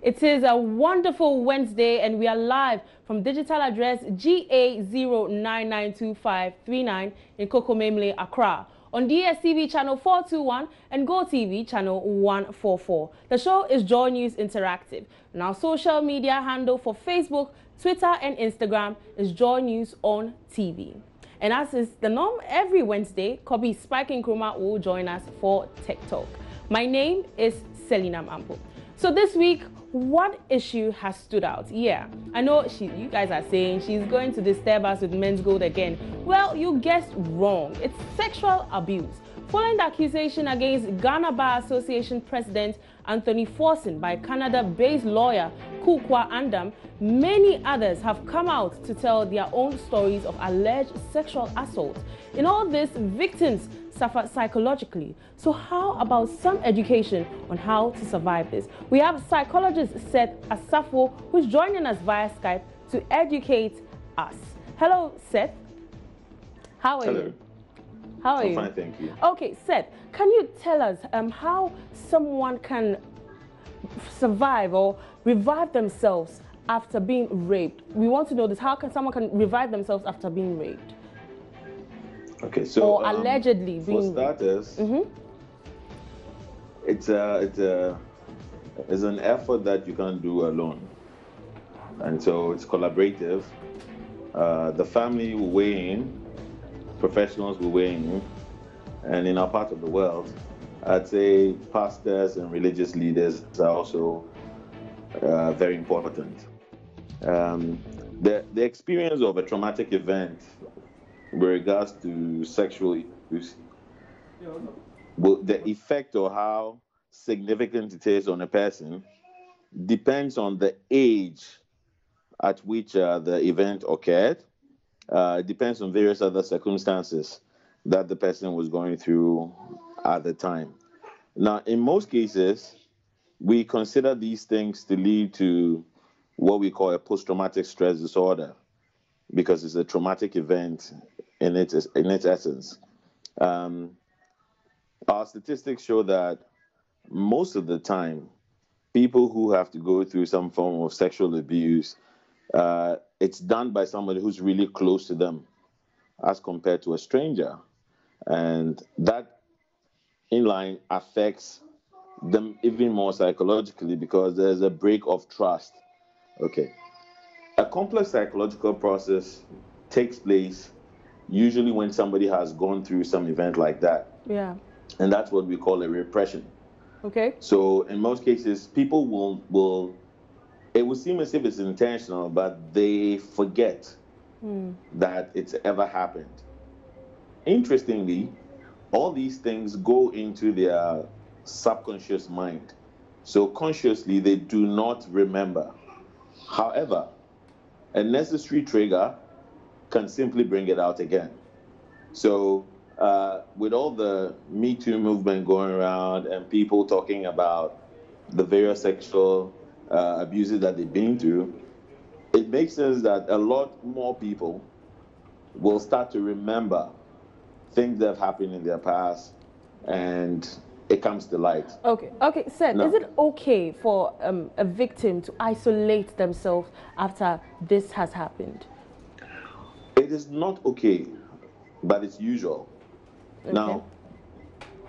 It is a wonderful Wednesday and we are live from digital address GA0992539 in Kokomemle, Accra, on DSTV channel 421 and GoTV channel 144. The show is Joy News Interactive. And our social media handle for Facebook, Twitter and Instagram is Joy News on TV. And as is the norm, every Wednesday, Kobe Spike Nkrumah will join us for TikTok. My name is Selina Mampo. So this week, what issue has stood out? Yeah, I know you guys are saying she's going to disturb us with men's gold again. Well, you guessed wrong. It's sexual abuse. Following the accusation against Ghana Bar Association President Anthony Forson by Canada-based lawyer Kukwa Andam, many others have come out to tell their own stories of alleged sexual assault. In all this, victims suffer psychologically. So how about some education on how to survive this? We have psychologist Seth Asafo, who's joining us via Skype to educate us. Hello, Seth. How are you? How are you? I'm fine, thank you. Okay, Seth, can you tell us how someone can survive or revive themselves after being raped? We want to know this. How can someone revive themselves after being raped? Okay, so or allegedly being for starters, it's an effort that you can't do alone, and so it's collaborative. The family will weigh in, professionals will weigh in, and in our part of the world, I'd say pastors and religious leaders are also very important. The experience of a traumatic event with regards to sexual abuse, the effect or how significant it is on a person depends on the age at which the event occurred. It depends on various other circumstances that the person was going through at the time. Now, in most cases, we consider these things to lead to what we call a post-traumatic stress disorder, because it's a traumatic event in its essence. Our statistics show that most of the time, people who have to go through some form of sexual abuse, it's done by somebody who's really close to them as compared to a stranger. And that inline affects them even more psychologically because there's a break of trust. Okay. A complex psychological process takes place usually when somebody has gone through some event like that. Yeah. And that's what we call a repression. Okay. So in most cases, people will it will seem as if it's intentional, but they forget that it's ever happened. Interestingly, all these things go into their subconscious mind. So consciously, they do not remember. However, a necessary trigger can simply bring it out again. So with all the Me Too movement going around and people talking about the various sexual abuses that they've been through, it makes sense that a lot more people will start to remember things that have happened in their past, and it comes to light. Okay, Seth, is it okay for a victim to isolate themselves after this has happened? It is not okay, but it's usual. Okay. Now,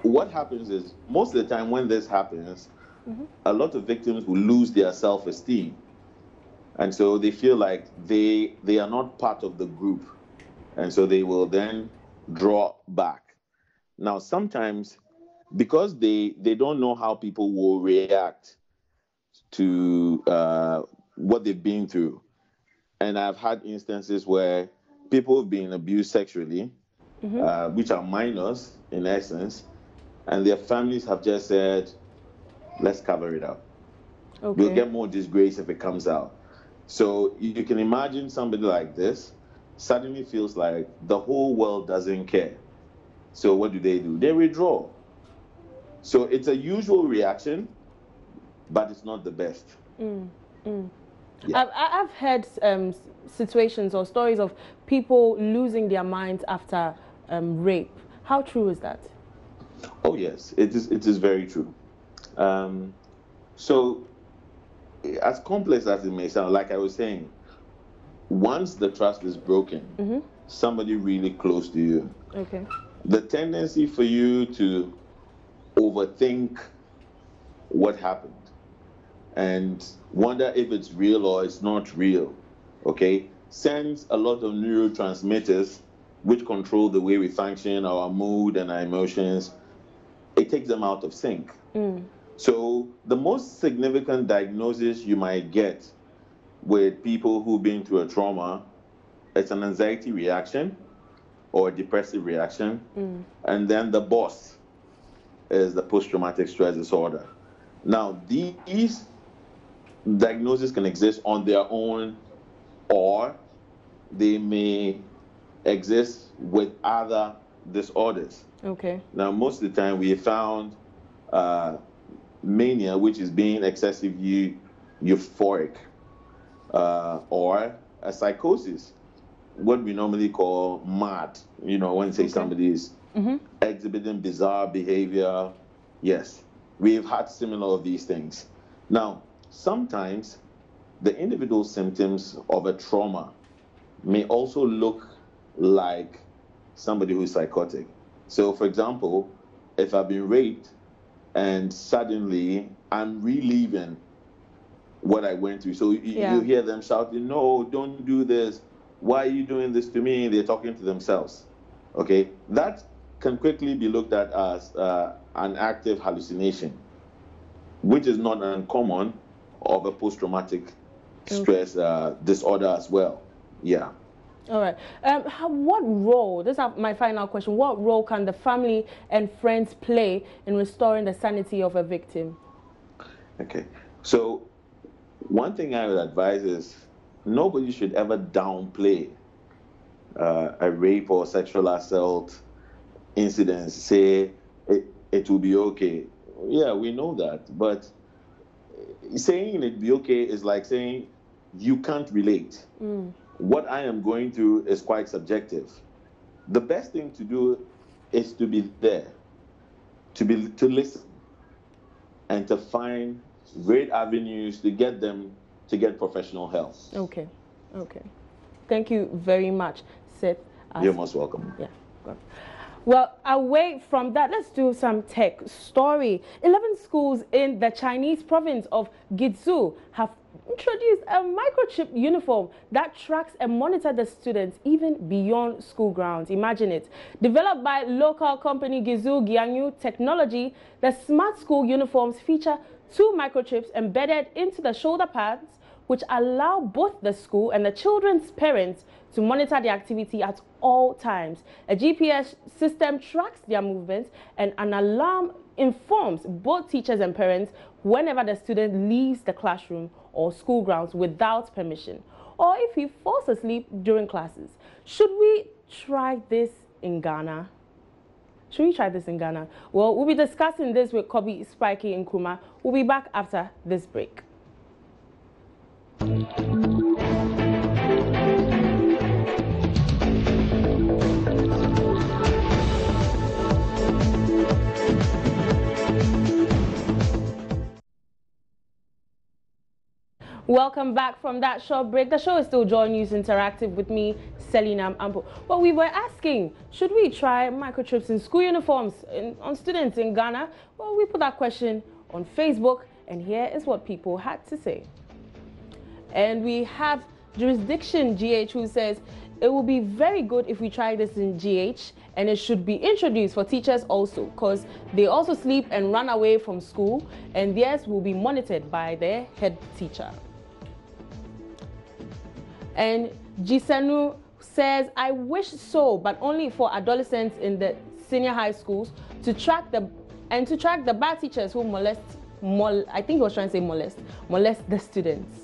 what happens is, most of the time when this happens, a lot of victims will lose their self-esteem. And so they feel like they are not part of the group. And so they will then draw back. Now, sometimes, because they don't know how people will react to what they've been through. And I've had instances where people have been abused sexually, which are minors in essence, and their families have just said, let's cover it up. Okay. We'll get more disgrace if it comes out. So you can imagine somebody like this suddenly feels like the whole world doesn't care. So what do? They withdraw. So it's a usual reaction, but it's not the best. Yeah. I've heard situations or stories of people losing their minds after rape. How true is that? Oh yes, it is very true. So as complex as it may sound, like I was saying, once the trust is broken, somebody really close to you, the tendency for you to overthink what happened and wonder if it's real or it's not real, sends a lot of neurotransmitters which control the way we function, our mood and our emotions. It takes them out of sync. So the most significant diagnosis you might get with people who've been through a trauma, it's an anxiety reaction or a depressive reaction. And then the boss is the post-traumatic stress disorder. Now, these diagnoses can exist on their own, or they may exist with other disorders. Now, most of the time we have found mania, which is being excessively euphoric, or a psychosis, what we normally call mad, when say somebody is exhibiting bizarre behavior. Yes, we've had similar of these things. Now, sometimes the individual symptoms of a trauma may also look like somebody who is psychotic. So, for example, if I've been raped and suddenly I'm reliving what I went through. So you hear them shouting, "No, don't do this. Why are you doing this to me?" They're talking to themselves. That can quickly be looked at as an active hallucination, which is not uncommon of a post-traumatic stress disorder as well. Yeah. All right. What role, this is my final question, what role can the family and friends play in restoring the sanity of a victim? Okay. So one thing I would advise is nobody should ever downplay a rape or sexual assault incident, say it will be okay. Yeah, we know that. But saying it be okay is like saying you can't relate. What I am going through is quite subjective. The best thing to do is to be there, to listen, and to find great avenues to get them to get professional help. Okay. Thank you very much, Seth. You're most welcome. Yeah. Well, away from that, let's do some tech story. 11 schools in the Chinese province of Guizhou have introduced a microchip uniform that tracks and monitors the students even beyond school grounds. Imagine it. Developed by local company Guizhou Gianyu Technology, the smart school uniforms feature 2 microchips embedded into the shoulder pads, which allow both the school and the children's parents to monitor their activity at all times. A GPS system tracks their movements, and an alarm informs both teachers and parents whenever the student leaves the classroom or school grounds without permission, or if he falls asleep during classes. Should we try this in Ghana? Well, we'll be discussing this with Kobe Spikey and Kuma. We'll be back after this break. Welcome back from that short break. The show is still JoyNews Interactive with me, Selina Ampo. Well, we were asking, should we try microchips in school uniforms on students in Ghana? Well, we put that question on Facebook, and here is what people had to say. And we have Jurisdiction GH who says, it will be very good if we try this in GH, and it should be introduced for teachers also, because they also sleep and run away from school, and theirs will be monitored by their head teacher. And Jisanu says, I wish so, but only for adolescents in the senior high schools to track the bad teachers who molest the students.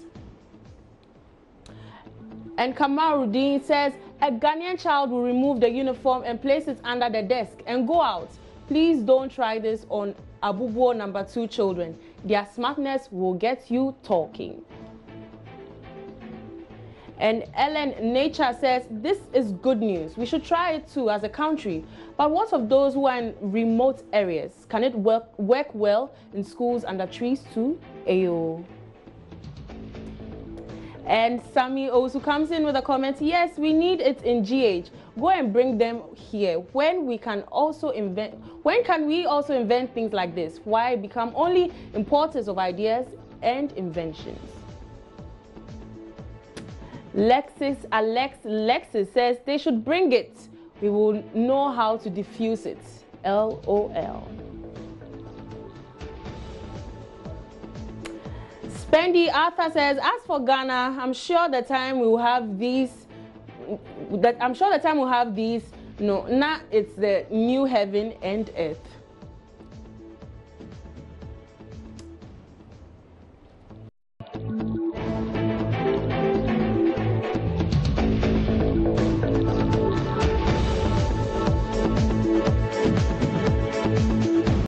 And Kamaruddin says, a Ghanaian child will remove the uniform and place it under the desk and go out. Please don't try this on Abubuo number 2 children. Their smartness will get you talking. And Ellen Nature says, this is good news. We should try it too as a country. But what of those who are in remote areas? Can it work well in schools under trees too? Ayo. And Sammy also comes in with a comment, yes, we need it in GH. Go and bring them here. When can we also invent things like this? Why become only importers of ideas and inventions? Alexis says they should bring it. We will know how to diffuse it. LOL. Spendy Arthur says, as for Ghana, I'm sure the time we'll have these. No, now it's the new heaven and earth.